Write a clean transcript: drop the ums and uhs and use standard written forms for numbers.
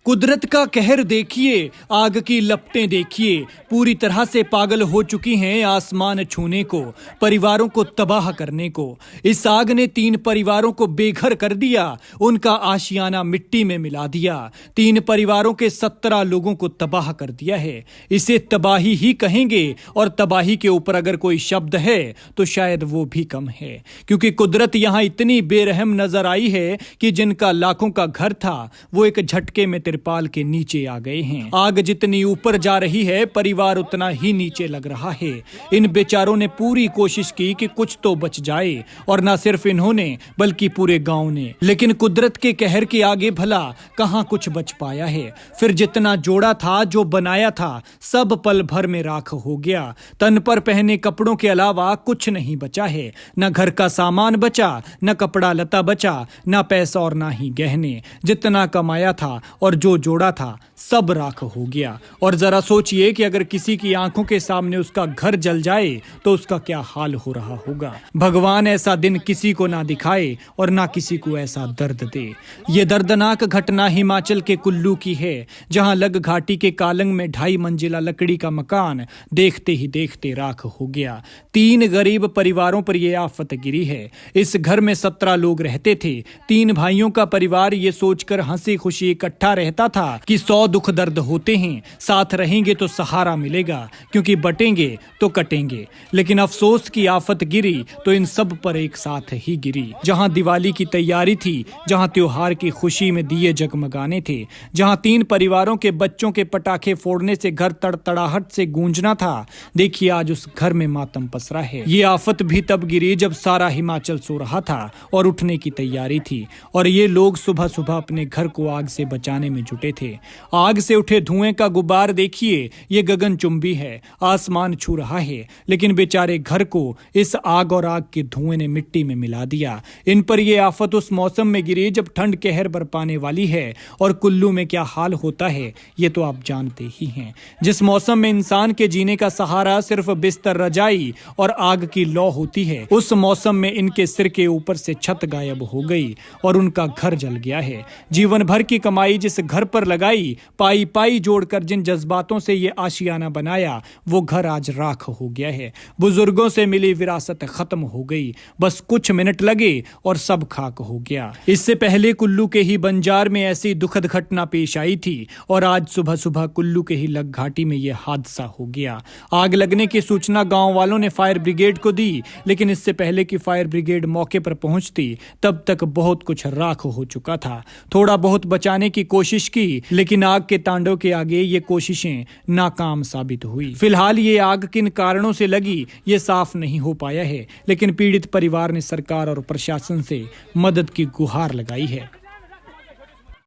कुदरत का कहर देखिए, आग की लपटें देखिए, पूरी तरह से पागल हो चुकी हैं आसमान छूने को, परिवारों को तबाह करने को। इस आग ने 3 परिवारों को बेघर कर दिया, उनका आशियाना मिट्टी में मिला दिया। 3 परिवारों के 17 लोगों को तबाह कर दिया है। इसे तबाही ही कहेंगे, और तबाही के ऊपर अगर कोई शब्द है तो शायद वो भी कम है, क्योंकि कुदरत यहां इतनी बेरहम नजर आई है कि जिनका लाखों का घर था वो एक झटके में तिरपाल के नीचे आ गए हैं। आग जितनी ऊपर जा रही है, परिवार उतना ही नीचे लग रहा है। इन बेचारों ने पूरी कोशिश की कि कुछ तो बच जाए, और ना सिर्फ इन्होंने बल्कि पूरे गांव ने। लेकिन कुदरत के कहर के आगे भला कहां कुछ बच पाया है। फिर जितना जोड़ा था, जो बनाया था, सब पल भर में राख हो गया। तन पर पहने कपड़ों के अलावा कुछ नहीं बचा है। न घर का सामान बचा, न कपड़ा लता बचा, न पैसा और ना ही गहने। जितना कमाया था और जो जोड़ा था, सब राख हो गया। और जरा सोचिए कि अगर किसी की आंखों के सामने उसका घर जल जाए तो उसका क्या हाल हो रहा होगा। भगवान ऐसा दिन किसी को ना दिखाए और ना किसी को ऐसा दर्द दे। ये दर्दनाक घटना हिमाचल के कुल्लू की है, जहां लग घाटी के कालंग में 2.5 मंजिला लकड़ी का मकान देखते ही देखते राख हो गया। 3 गरीब परिवारों पर यह आफत गिरी है। इस घर में 17 लोग रहते थे। 3 भाइयों का परिवार ये सोचकर हंसी खुशी इकट्ठा रहता था कि 100 दुख दर्द होते हैं, साथ रहेंगे तो सहारा मिलेगा, क्योंकि बटेंगे तो कटेंगे। लेकिन अफसोस की आफत गिरी तो इन सब पर एक साथ ही गिरी। जहां दिवाली की तैयारी थी, जहां त्योहार की खुशी में दिए जगमगाने थे, जहां 3 परिवारों के बच्चों के पटाखे फोड़ने से घर तड़तड़ाहट से गूंजना था, देखिए आज उस घर में मातम पसरा है। ये आफत भी तब गिरी जब सारा हिमाचल सो रहा था और उठने की तैयारी थी, और ये लोग सुबह सुबह अपने घर को आग से बचाने में जुटे थे। आग से उठे धुएं का गुबार देखिए, ये गगनचुंबी है, आसमान छू रहा है, लेकिन बेचारे घर को इस आग और आग के धुएं ने मिट्टी में मिला दिया। इन पर यह आफत उस मौसम में गिरी जब ठंड कहर बरपाने वाली है, और कुल्लू में क्या हाल होता है ये तो आप जानते ही हैं। जिस मौसम में इंसान के जीने का सहारा सिर्फ बिस्तर, रजाई और आग की लौ होती है, उस मौसम में इनके सिर के ऊपर से छत गायब हो गई और उनका घर जल गया है। जीवन भर की कमाई जिस घर पर लगाई, पाई पाई जोड़कर जिन जज्बातों से ये आशियाना बनाया, वो घर आज राख हो गया है। बुजुर्गों से मिली विरासत खत्म हो गई। बस कुछ मिनट लगे और सब खाक हो गया। इससे पहले कुल्लू के ही बंजार में ऐसी दुखद घटना पेश आई थी, और आज सुबह सुबह कुल्लू के ही लग घाटी में यह हादसा हो गया। आग लगने की सूचना गांव वालों ने फायर ब्रिगेड को दी, लेकिन इससे पहले कि फायर ब्रिगेड मौके पर पहुंचती, तब तक बहुत कुछ राख हो चुका था। थोड़ा बहुत बचाने की कोशिश की, लेकिन आग के तांडव के आगे ये कोशिशें नाकाम साबित हुई। फिलहाल ये आग किन कारणों से लगी ये साफ नहीं हो पाया है, लेकिन पीड़ित परिवार ने सरकार और प्रशासन से मदद की गुहार लगाई है।